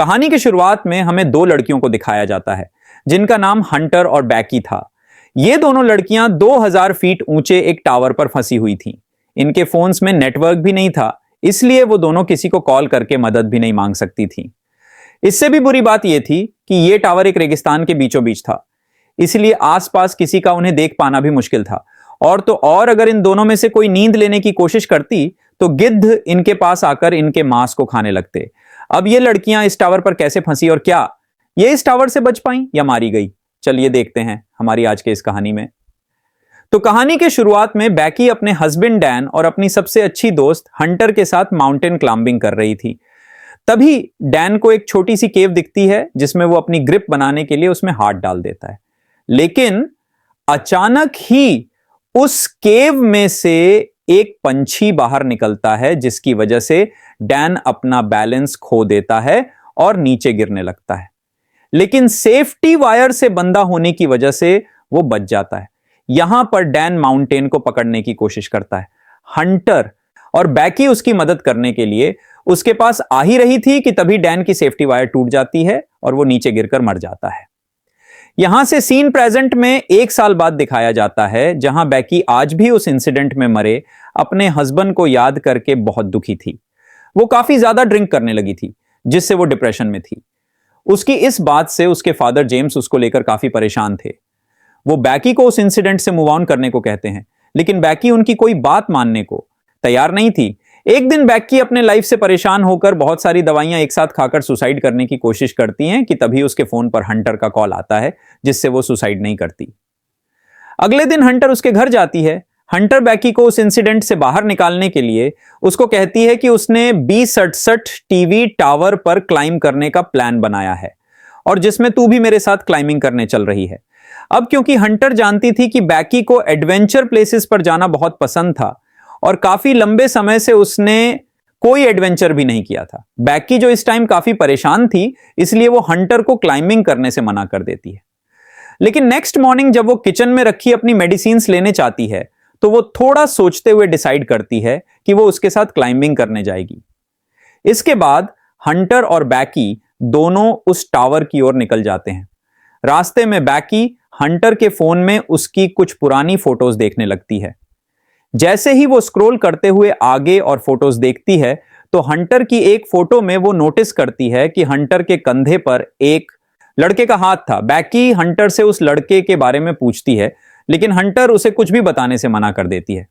कहानी की शुरुआत में हमें दो लड़कियों को दिखाया जाता है जिनका नाम हंटर और बैकी था। ये दोनों लड़कियां 2000 फीट ऊंचे एक टावर पर फंसी हुई थीं। इनके फोन्स में नेटवर्क भी नहीं था, इसलिए वो दोनों किसी को कॉल करके मदद भी नहीं मांग सकती थीं। इससे भी बुरी बात यह थी कि यह टावर एक रेगिस्तान के बीचों बीच था, इसलिए आसपास किसी का उन्हें देख पाना भी मुश्किल था। और तो और अगर इन दोनों में से कोई नींद लेने की कोशिश करती तो गिद्ध इनके पास आकर इनके मांस को खाने लगते। अब ये लड़कियां इस टावर पर कैसे फंसी और क्या ये इस टावर से बच पाई या मारी गई, चलिए देखते हैं हमारी आज के इस कहानी में। तो कहानी के शुरुआत में बैकी अपने हस्बैंड डैन और अपनी सबसे अच्छी दोस्त हंटर के साथ माउंटेन क्लाइंबिंग कर रही थी। तभी डैन को एक छोटी सी केव दिखती है जिसमें वो अपनी ग्रिप बनाने के लिए उसमें हाथ डाल देता है, लेकिन अचानक ही उस केव में से एक पंछी बाहर निकलता है, जिसकी वजह से डैन अपना बैलेंस खो देता है और नीचे गिरने लगता है। लेकिन सेफ्टी वायर से बंधा होने की वजह से वो बच जाता है। यहां पर डैन माउंटेन को पकड़ने की कोशिश करता है। हंटर और बैकी उसकी मदद करने के लिए उसके पास आ ही रही थी कि तभी डैन की सेफ्टी वायर टूट जाती है और वो नीचे गिरकर मर जाता है। यहां से सीन प्रेजेंट में 1 साल बाद दिखाया जाता है, जहां बैकी आज भी उस इंसिडेंट में मरे अपने हस्बैंड को याद करके बहुत दुखी थी। वो काफी ज्यादा ड्रिंक करने लगी थी, जिससे वो डिप्रेशन में थी। उसकी इस बात से उसके फादर जेम्स उसको लेकर काफी परेशान थे। वो बैकी को उस इंसिडेंट से मूव ऑन करने को कहते हैं, लेकिन बैकी उनकी कोई बात मानने को तैयार नहीं थी। एक दिन बैकी अपने लाइफ से परेशान होकर बहुत सारी दवाइयां एक साथ खाकर सुसाइड करने की कोशिश करती हैं कि तभी उसके फोन पर हंटर का कॉल आता है, जिससे वो सुसाइड नहीं करती। अगले दिन हंटर उसके घर जाती है। हंटर बैकी को उस इंसिडेंट से बाहर निकालने के लिए उसको कहती है कि उसने B67 टीवी टावर पर क्लाइंब करने का प्लान बनाया है और जिसमें तू भी मेरे साथ क्लाइंबिंग करने चल रही है। अब क्योंकि हंटर जानती थी कि बैकी को एडवेंचर प्लेसेस पर जाना बहुत पसंद था और काफी लंबे समय से उसने कोई एडवेंचर भी नहीं किया था, बैकी जो इस टाइम काफी परेशान थी, इसलिए वो हंटर को क्लाइंबिंग करने से मना कर देती है। लेकिन नेक्स्ट मॉर्निंग जब वो किचन में रखी अपनी मेडिसिन्स लेने चाहती है तो वो थोड़ा सोचते हुए डिसाइड करती है कि वो उसके साथ क्लाइंबिंग करने जाएगी। इसके बाद हंटर और बैकी दोनों उस टावर की ओर निकल जाते हैं। रास्ते में बैकी हंटर के फोन में उसकी कुछ पुरानी फोटोज देखने लगती है। जैसे ही वो स्क्रॉल करते हुए आगे और फोटोज देखती है तो हंटर की एक फोटो में वो नोटिस करती है कि हंटर के कंधे पर एक लड़के का हाथ था। बैकी हंटर से उस लड़के के बारे में पूछती है, लेकिन हंटर उसे कुछ भी बताने से मना कर देती है।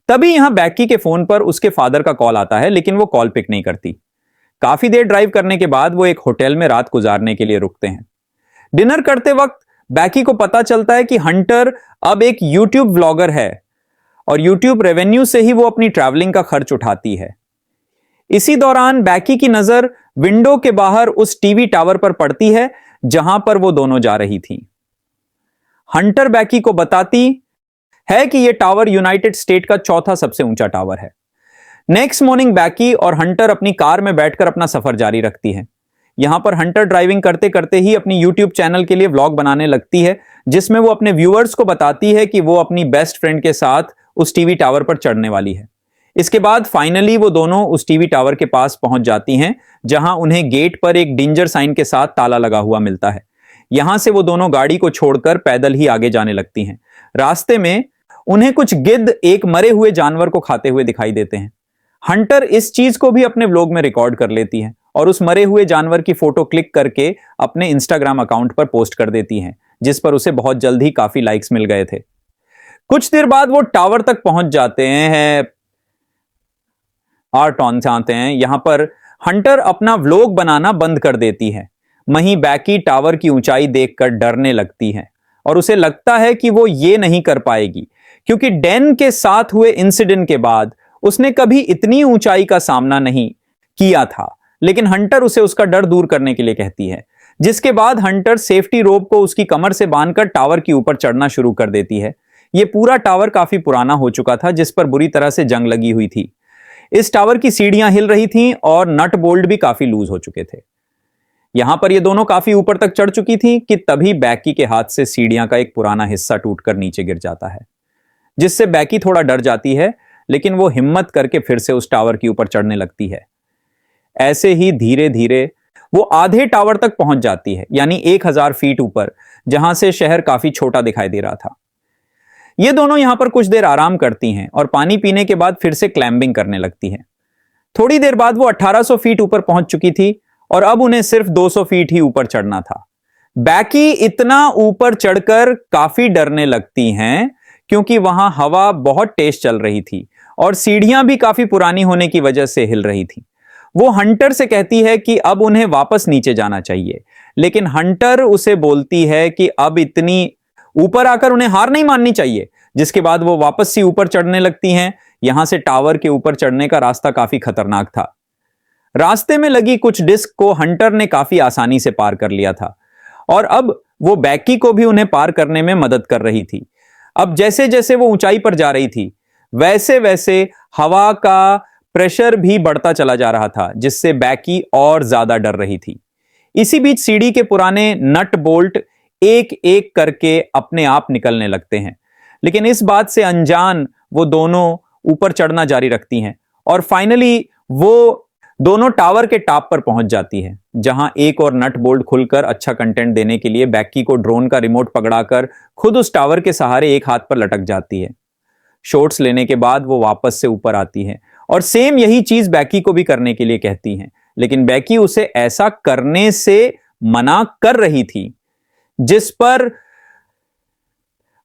तभी यहां बैकी के फोन पर उसके फादर का कॉल आता है, लेकिन वो कॉल पिक नहीं करती। काफी देर ड्राइव करने के बाद वो एक होटल में रात गुजारने के लिए रुकते हैं। डिनर करते वक्त बैकी को पता चलता है कि हंटर अब एक यूट्यूब व्लॉगर है और यूट्यूब रेवेन्यू से ही वो अपनी ट्रैवलिंग का खर्च उठाती है। इसी दौरान बैकी की नजर विंडो के बाहर उस टीवी टावर पर पड़ती है जहां पर वो दोनों जा रही थी। हंटर बैकी को बताती है कि यह टावर यूनाइटेड स्टेट का चौथा सबसे ऊंचा टावर है। नेक्स्ट मॉर्निंग बैकी और हंटर अपनी कार में बैठकर अपना सफर जारी रखती है। यहां पर हंटर ड्राइविंग करते करते ही अपनी यूट्यूब चैनल के लिए व्लॉग बनाने लगती है, जिसमें वो अपने व्यूअर्स को बताती है कि वो अपनी बेस्ट फ्रेंड के साथ उस टीवी टावर पर चढ़ने वाली है। इसके बाद फाइनली वो दोनों उस टीवी टावर के पास पहुंच जाती हैं, जहां उन्हें गेट पर एक डेंजर साइन के साथ ताला लगा हुआ मिलता है। यहां से वो दोनों गाड़ी को छोड़कर पैदल ही आगे जाने लगती हैं। रास्ते में उन्हें कुछ गिद्ध एक मरे हुए जानवर को खाते हुए दिखाई देते हैं। हंटर इस चीज को भी अपने व्लॉग में रिकॉर्ड कर लेती हैं और उस मरे हुए जानवर की फोटो क्लिक करके अपने इंस्टाग्राम अकाउंट पर पोस्ट कर देती हैं, जिस पर उसे बहुत जल्द ही काफी लाइक्स मिल गए थे। कुछ देर बाद वो टावर तक पहुंच जाते हैं। आर्टॉन से आते हैं। यहां पर हंटर अपना व्लॉग बनाना बंद कर देती है। वहीं बैकी टावर की ऊंचाई देखकर डरने लगती है और उसे लगता है कि वो ये नहीं कर पाएगी, क्योंकि डैन के साथ हुए इंसिडेंट के बाद उसने कभी इतनी ऊंचाई का सामना नहीं किया था। लेकिन हंटर उसे उसका डर दूर करने के लिए कहती है, जिसके बाद हंटर सेफ्टी रोप को उसकी कमर से बांधकर टावर के ऊपर चढ़ना शुरू कर देती है। यह पूरा टावर काफी पुराना हो चुका था, जिस पर बुरी तरह से जंग लगी हुई थी। इस टावर की सीढ़ियां हिल रही थीं और नट बोल्ट भी काफी लूज हो चुके थे। यहां पर ये दोनों काफी ऊपर तक चढ़ चुकी थी कि तभी बैकी के हाथ से सीढ़ियां का एक पुराना हिस्सा टूटकर नीचे गिर जाता है, जिससे बैकी थोड़ा डर जाती है, लेकिन वो हिम्मत करके फिर से उस टावर के ऊपर चढ़ने लगती है। ऐसे ही धीरे धीरे वो आधे टावर तक पहुंच जाती है, यानी 1000 फीट ऊपर, जहां से शहर काफी छोटा दिखाई दे रहा था। ये दोनों यहां पर कुछ देर आराम करती हैं और पानी पीने के बाद फिर से क्लाइंबिंग करने लगती हैं। थोड़ी देर बाद वो 1800 फीट ऊपर पहुंच चुकी थी और अब उन्हें सिर्फ 200 फीट ही ऊपर चढ़ना था। बैकी इतना ऊपर चढ़कर काफी डरने लगती हैं क्योंकि वहां हवा बहुत तेज चल रही थी और सीढ़ियां भी काफी पुरानी होने की वजह से हिल रही थी। वो हंटर से कहती है कि अब उन्हें वापस नीचे जाना चाहिए, लेकिन हंटर उसे बोलती है कि अब इतनी ऊपर आकर उन्हें हार नहीं माननी चाहिए। जिसके बाद वो वापस से ऊपर चढ़ने लगती हैं। यहां से टावर के ऊपर चढ़ने का रास्ता काफी खतरनाक था। रास्ते में लगी कुछ डिस्क को हंटर ने काफी आसानी से पार कर लिया था और अब वो बैकी को भी उन्हें पार करने में मदद कर रही थी। अब जैसे जैसे वो ऊंचाई पर जा रही थी, वैसे वैसे हवा का प्रेशर भी बढ़ता चला जा रहा था, जिससे बैकी और ज्यादा डर रही थी। इसी बीच सीढ़ी के पुराने नट बोल्ट एक एक करके अपने आप निकलने लगते हैं, लेकिन इस बात से अनजान वो दोनों ऊपर चढ़ना जारी रखती हैं और फाइनली वो दोनों टावर के टॉप पर पहुंच जाती है, जहां एक और नट बोल्ट खुलकर अच्छा कंटेंट देने के लिए बैकी को ड्रोन का रिमोट पकड़ाकर खुद उस टावर के सहारे एक हाथ पर लटक जाती है। शॉट्स लेने के बाद वो वापस से ऊपर आती है और सेम यही चीज बैकी को भी करने के लिए कहती हैं, लेकिन बैकी उसे ऐसा करने से मना कर रही थी, जिस पर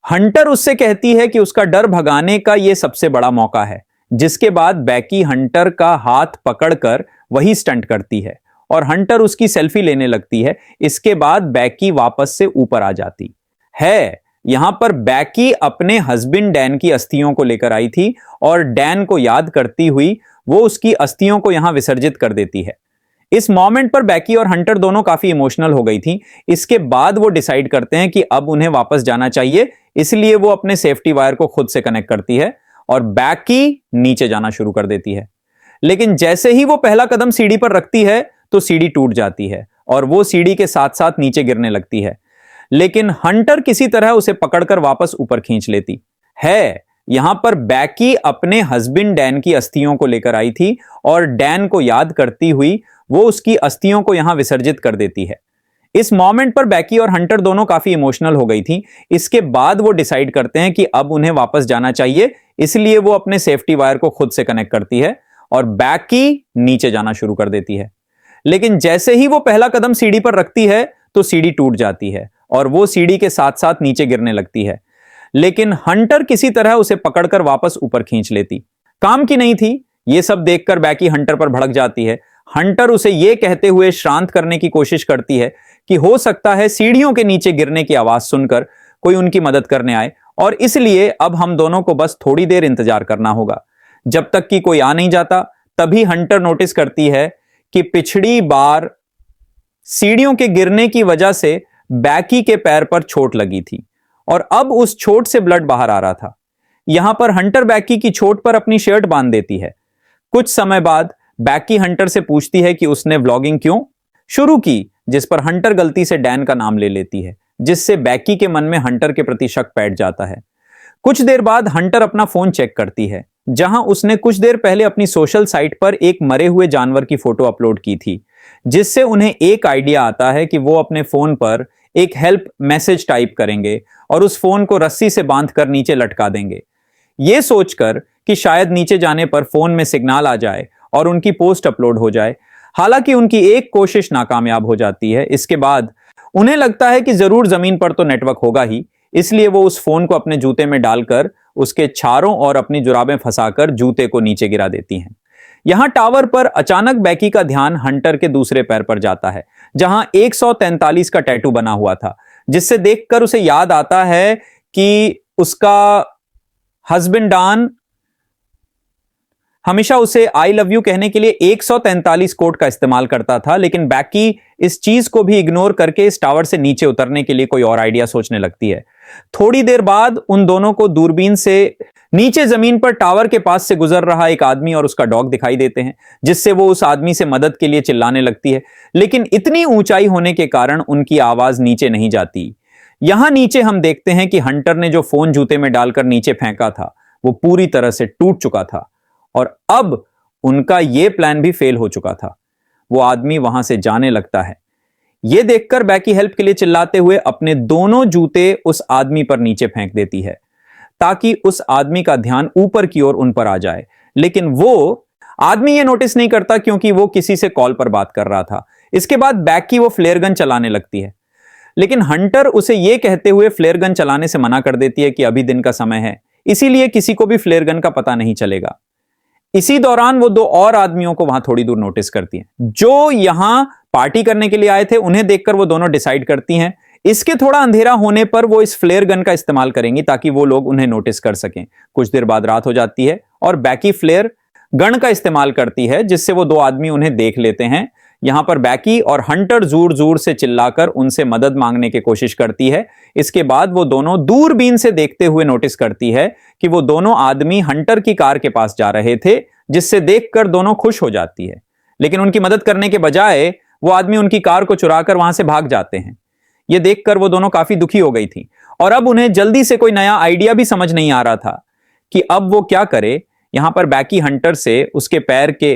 हंटर उससे कहती है कि उसका डर भगाने का यह सबसे बड़ा मौका है। जिसके बाद बैकी हंटर का हाथ पकड़कर वही स्टंट करती है और हंटर उसकी सेल्फी लेने लगती है। इसके बाद बैकी वापस से ऊपर आ जाती है। यहां पर बैकी अपने हस्बैंड डैन की अस्थियों को लेकर आई थी और डैन को याद करती हुई वो उसकी अस्थियों को यहां विसर्जित कर देती है। इस मोमेंट पर बैकी और हंटर दोनों काफी इमोशनल हो गई थी। इसके बाद वो डिसाइड करते हैं कि अब उन्हें वापस जाना चाहिए, इसलिए वो अपने सेफ्टी वायर को खुद से कनेक्ट करती है और बैकी नीचे जाना शुरू कर देती है। लेकिन जैसे ही वो पहला कदम सीढ़ी पर रखती है तो सीढ़ी टूट जाती है और वो सीढ़ी के साथ साथ नीचे गिरने लगती है, लेकिन हंटर किसी तरह उसे पकड़कर वापस ऊपर खींच लेती है। यहां पर बैकी अपने हस्बैंड डैन की अस्थियों को लेकर आई थी और डैन को याद करती हुई वो उसकी अस्थियों को यहां विसर्जित कर देती है। इस मोमेंट पर बैकी और हंटर दोनों काफी इमोशनल हो गई थी। इसके बाद वो डिसाइड करते हैं कि अब उन्हें वापस जाना चाहिए, इसलिए वो अपने सेफ्टी वायर को खुद से कनेक्ट करती है और बैकी नीचे जाना शुरू कर देती है। लेकिन जैसे ही वो पहला कदम सीढ़ी पर रखती है तो सीढ़ी टूट जाती है और वो सीढ़ी के साथ साथ नीचे गिरने लगती है, लेकिन हंटर किसी तरह उसे पकड़कर वापस ऊपर खींच लेती। काम की नहीं थी। ये सब देखकर बैकी हंटर पर भड़क जाती है। हंटर उसे यह कहते हुए शांत करने की कोशिश करती है कि हो सकता है सीढ़ियों के नीचे गिरने की आवाज सुनकर कोई उनकी मदद करने आए और इसलिए अब हम दोनों को बस थोड़ी देर इंतजार करना होगा। जब तक कि कोई आ नहीं जाता, तभी हंटर नोटिस करती है कि पिछली बार सीढ़ियों के गिरने की वजह से बैकी के पैर पर चोट लगी थी और अब उस चोट से ब्लड बाहर आ रहा था। यहां पर हंटर बैकी की चोट पर अपनी शर्ट बांध देती है। कुछ समय बाद बैकी हंटर से पूछती है कि उसने व्लॉगिंग क्यों शुरू की, जिस पर हंटर गलती से डैन का नाम ले लेती है, जिससे बैकी के मन में हंटर के प्रति शक बैठ जाता है। कुछ देर बाद हंटर अपना फोन चेक करती है, जहां उसने कुछ देर पहले अपनी सोशल साइट पर एक मरे हुए जानवर की फोटो अपलोड की थी, जिससे उन्हें एक आइडिया आता है कि वो अपने फोन पर एक हेल्प मैसेज टाइप करेंगे और उस फोन को रस्सी से बांधकर नीचे लटका देंगे, ये सोचकर कि शायद नीचे जाने पर फोन में सिग्नल आ जाए और उनकी पोस्ट अपलोड हो जाए। हालांकि उनकी एक कोशिश नाकामयाब हो जाती है। इसके बाद उन्हें लगता है कि जरूर जमीन पर तो नेटवर्क होगा ही, इसलिए वो उस फोन को अपने जूते में डालकर उसके चारों ओर अपनी जुराबें फंसाकर जूते को नीचे गिरा देती हैं। यहां टावर पर अचानक बैकी का ध्यान हंटर के दूसरे पैर पर जाता है, जहां 143 का टैटू बना हुआ था, जिससे देखकर उसे याद आता है कि उसका हस्बैंड डॉन हमेशा उसे आई लव यू कहने के लिए 143 कोड का इस्तेमाल करता था। लेकिन बैकी इस चीज को भी इग्नोर करके इस टावर से नीचे उतरने के लिए कोई और आइडिया सोचने लगती है। थोड़ी देर बाद उन दोनों को दूरबीन से नीचे जमीन पर टावर के पास से गुजर रहा एक आदमी और उसका डॉग दिखाई देते हैं, जिससे वो उस आदमी से मदद के लिए चिल्लाने लगती है, लेकिन इतनी ऊंचाई होने के कारण उनकी आवाज नीचे नहीं जाती। यहां नीचे हम देखते हैं कि हंटर ने जो फोन जूते में डालकर नीचे फेंका था वो पूरी तरह से टूट चुका था और अब उनका यह प्लान भी फेल हो चुका था। वो आदमी वहां से जाने लगता है। यह देखकर बैकी हेल्प के लिए चिल्लाते हुए अपने दोनों जूते उस आदमी पर नीचे फेंक देती है ताकि उस आदमी का ध्यान ऊपर की ओर उन पर आ जाए, लेकिन वो आदमी ये नोटिस नहीं करता क्योंकि वो किसी से कॉल पर बात कर रहा था। इसके बाद बैकी वो फ्लेयर गन चलाने लगती है, लेकिन हंटर उसे ये कहते हुए फ्लेयर गन चलाने से मना कर देती है कि अभी दिन का समय है, इसीलिए किसी को भी फ्लेयर गन का पता नहीं चलेगा। इसी दौरान वो दो और आदमियों को वहां थोड़ी दूर नोटिस करती हैं, जो यहां पार्टी करने के लिए आए थे। उन्हें देखकर वो दोनों डिसाइड करती हैं इसके थोड़ा अंधेरा होने पर वो इस फ्लेयर गन का इस्तेमाल करेंगी ताकि वो लोग उन्हें नोटिस कर सकें। कुछ देर बाद रात हो जाती है और बैकी फ्लेयर गन का इस्तेमाल करती है, जिससे वो दो आदमी उन्हें देख लेते हैं। यहां पर बैकी और हंटर जोर जोर से चिल्लाकर उनसे मदद मांगने की कोशिश करती है। इसके बाद वो दोनों दूरबीन से देखते हुए नोटिस करती है कि वो दोनों आदमी हंटर की कार के पास जा रहे थे, जिससे देखकर दोनों खुश हो जाती है। लेकिन उनकी मदद करने के बजाय वो आदमी उनकी कार को चुराकर वहां से भाग जाते हैं। यह देखकर वो दोनों काफी दुखी हो गई थी और अब उन्हें जल्दी से कोई नया आइडिया भी समझ नहीं आ रहा था कि अब वो क्या करे। यहां पर बैकी हंटर से उसके पैर के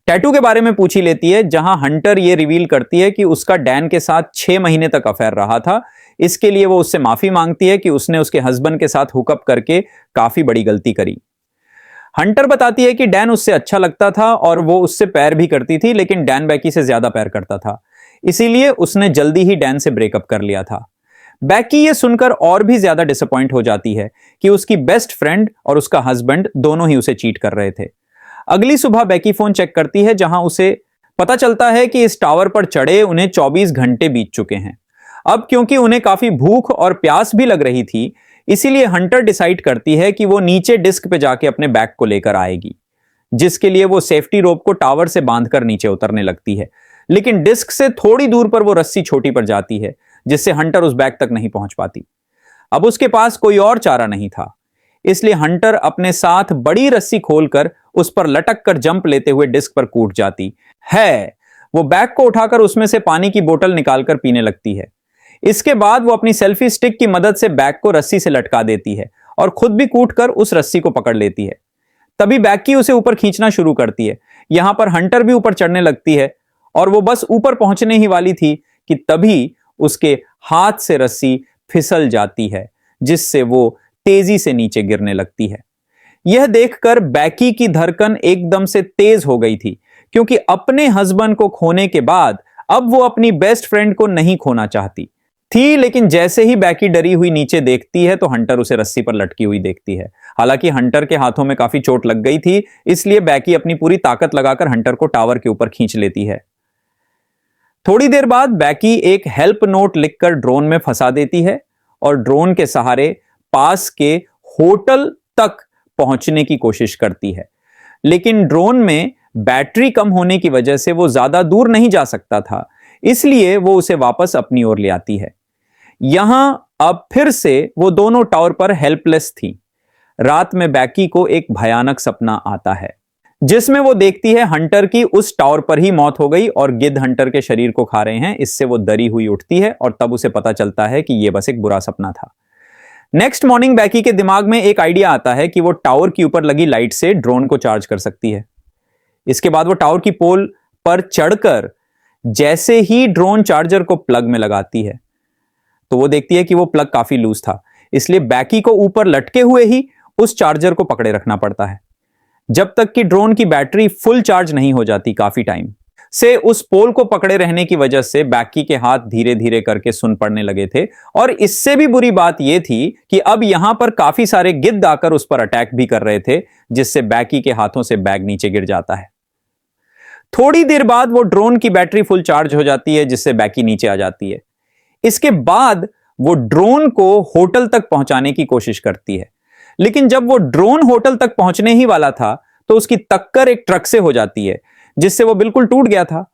टैटू के बारे में पूछ ही लेती है, जहां हंटर ये रिवील करती है कि उसका डैन के साथ 6 महीने तक अफेयर रहा था। इसके लिए वो उससे माफी मांगती है कि उसने उसके हस्बैंड के साथ हुकअप करके काफी बड़ी गलती करी। हंटर बताती है कि डैन उससे अच्छा लगता था और वो उससे प्यार भी करती थी, लेकिन डैन बैकी से ज्यादा प्यार करता था, इसीलिए उसने जल्दी ही डैन से ब्रेकअप कर लिया था। बैकी ये सुनकर और भी ज्यादा डिसअपॉइंट हो जाती है कि उसकी बेस्ट फ्रेंड और उसका हस्बैंड दोनों ही उसे चीट कर रहे थे। अगली सुबह बैकी फोन चेक करती है, जहां उसे पता चलता है कि इस टावर पर चढ़े उन्हें 24 घंटे बीत चुके हैं। अब क्योंकि उन्हें काफी भूख और प्यास भी लग रही थी, इसीलिए हंटर डिसाइड करती है कि वो नीचे डिस्क पे जाके अपने बैग को लेकर आएगी, जिसके लिए वो सेफ्टी रोप को टावर से बांधकर नीचे उतरने लगती है। लेकिन डिस्क से थोड़ी दूर पर वो रस्सी छोटी पड़ जाती है, जिससे हंटर उस बैग तक नहीं पहुंच पाती। अब उसके पास कोई और चारा नहीं था, इसलिए हंटर अपने साथ बड़ी रस्सी खोलकर उस पर लटक कर जंप लेते हुए डिस्क पर कूद जाती है। वो बैग को उठाकर उसमें से पानी की बोतल निकालकर पीने लगती है। इसके बाद वो अपनी सेल्फी स्टिक की मदद से बैग को रस्सी से लटका देती है और खुद भी कूदकर उस रस्सी को पकड़ लेती है। तभी बैकी उसे ऊपर खींचना शुरू करती है। यहां पर हंटर भी ऊपर चढ़ने लगती है और वो बस ऊपर पहुंचने ही वाली थी कि तभी उसके हाथ से रस्सी फिसल जाती है, जिससे वो तेजी से नीचे गिरने लगती है। यह देखकर बैकी की धड़कन एकदम से तेज हो गई थी, क्योंकि अपने हस्बैंड को खोने के बाद अब वो अपनी बेस्ट फ्रेंड को नहीं खोना चाहती थी। लेकिन जैसे ही बैकी डरी हुई नीचे देखती है तो हंटर उसे रस्सी पर लटकी हुई देखती है। हालांकि हंटर के हाथों में काफी चोट लग गई थी, इसलिए बैकी अपनी पूरी ताकत लगाकर हंटर को टावर के ऊपर खींच लेती है। थोड़ी देर बाद बैकी एक हेल्प नोट लिखकर ड्रोन में फंसा देती है और ड्रोन के सहारे पास के होटल तक पहुंचने की कोशिश करती है। लेकिन ड्रोन में बैटरी कम होने की वजह से वो ज्यादा दूर नहीं जा सकता था, इसलिए वो उसे वापस अपनी ओर ले आती है। यहां अब फिर से वो दोनों टावर पर हेल्पलेस थी। रात में बैकी को एक भयानक सपना आता है, जिसमें वो देखती है हंटर की उस टावर पर ही मौत हो गई और गिद्ध हंटर के शरीर को खा रहे हैं। इससे वो डरी हुई उठती है और तब उसे पता चलता है कि यह बस एक बुरा सपना था। नेक्स्ट मॉर्निंग बैकी के दिमाग में एक आइडिया आता है कि वो टावर के ऊपर लगी लाइट से ड्रोन को चार्ज कर सकती है। इसके बाद वो टावर की पोल पर चढ़कर जैसे ही ड्रोन चार्जर को प्लग में लगाती है तो वो देखती है कि वो प्लग काफी लूज था, इसलिए बैकी को ऊपर लटके हुए ही उस चार्जर को पकड़े रखना पड़ता है जब तक कि ड्रोन की बैटरी फुल चार्ज नहीं हो जाती। काफी टाइम से उस पोल को पकड़े रहने की वजह से बैकी के हाथ धीरे धीरे करके सुन पड़ने लगे थे और इससे भी बुरी बात यह थी कि अब यहां पर काफी सारे गिद्ध आकर उस पर अटैक भी कर रहे थे, जिससे बैकी के हाथों से बैग नीचे गिर जाता है। थोड़ी देर बाद वो ड्रोन की बैटरी फुल चार्ज हो जाती है, जिससे बैकी नीचे आ जाती है। इसके बाद वो ड्रोन को होटल तक पहुंचाने की कोशिश करती है, लेकिन जब वो ड्रोन होटल तक पहुंचने ही वाला था तो उसकी टक्कर एक ट्रक से हो जाती है, जिससे वो बिल्कुल टूट गया था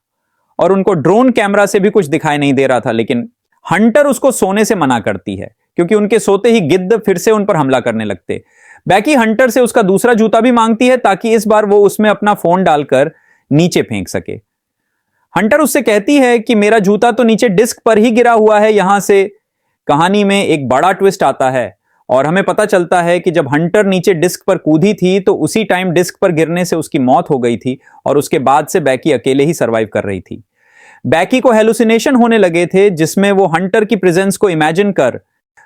और उनको ड्रोन कैमरा से भी कुछ दिखाई नहीं दे रहा था। लेकिन हंटर उसको सोने से मना करती है, क्योंकि उनके सोते ही गिद्ध फिर से उन पर हमला करने लगते। बैकी हंटर से उसका दूसरा जूता भी मांगती है ताकि इस बार वो उसमें अपना फोन डालकर नीचे फेंक सके। हंटर उससे कहती है कि मेरा जूता तो नीचे डिस्क पर ही गिरा हुआ है। यहां से कहानी में एक बड़ा ट्विस्ट आता है और हमें पता चलता है कि जब हंटर नीचे डिस्क पर कूदी थी तो उसी टाइम डिस्क पर गिरने से उसकी मौत हो गई थी और उसके बाद से बैकी अकेले ही सरवाइव कर रही थी। बैकी को हेलुसिनेशन होने लगे थे जिसमें वो हंटर की प्रेजेंस को इमेजिन कर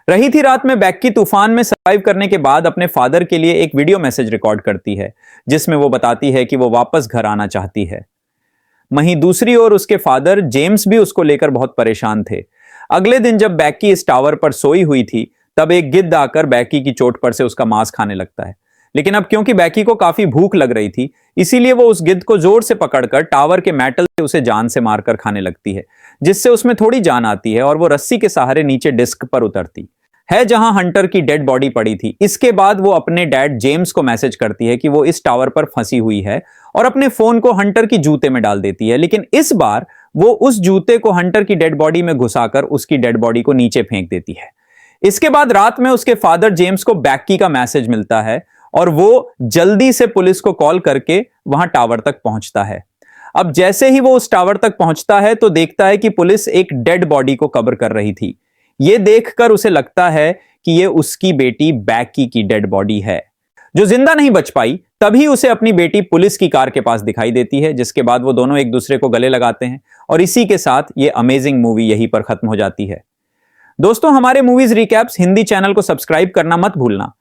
रही थी। रात में बैकी तूफान में सरवाइव करने के बाद अपने फादर के लिए एक वीडियो मैसेज रिकॉर्ड करती है जिसमें वो बताती है कि वो वापस घर आना चाहती है। वहीं दूसरी ओर उसके फादर जेम्स भी उसको लेकर बहुत परेशान थे। अगले दिन जब बैकी इस टावर पर सोई हुई थी तब एक गिद्ध आकर बैकी की चोट पर से उसका मांस खाने लगता है। लेकिन अब क्योंकि बैकी को काफी भूख लग रही थी इसीलिए वो उस गिद्ध को जोर से पकड़कर टावर के मेटल से उसे जान से मारकर खाने लगती है, जिससे उसमें थोड़ी जान आती है और वो रस्सी के सहारे नीचे डिस्क पर उतरती है जहां हंटर की डेड बॉडी पड़ी थी। इसके बाद वो अपने डैड जेम्स को मैसेज करती है कि वो इस टावर पर फंसी हुई है और अपने फोन को हंटर की जूते में डाल देती है। लेकिन इस बार वो उस जूते को हंटर की डेड बॉडी में घुसाकर उसकी डेड बॉडी को नीचे फेंक देती है। इसके बाद रात में उसके फादर जेम्स को बैकी का मैसेज मिलता है और वो जल्दी से पुलिस को कॉल करके वहां टावर तक पहुंचता है। अब जैसे ही वो उस टावर तक पहुंचता है तो देखता है कि पुलिस एक डेड बॉडी को कवर कर रही थी। यह देखकर उसे लगता है कि यह उसकी बेटी बैकी की डेड बॉडी है जो जिंदा नहीं बच पाई। तभी उसे अपनी बेटी पुलिस की कार के पास दिखाई देती है, जिसके बाद वो दोनों एक दूसरे को गले लगाते हैं और इसी के साथ ये अमेजिंग मूवी यहीं पर खत्म हो जाती है। दोस्तों, हमारे मूवीज रिकैप्स हिंदी चैनल को सब्सक्राइब करना मत भूलना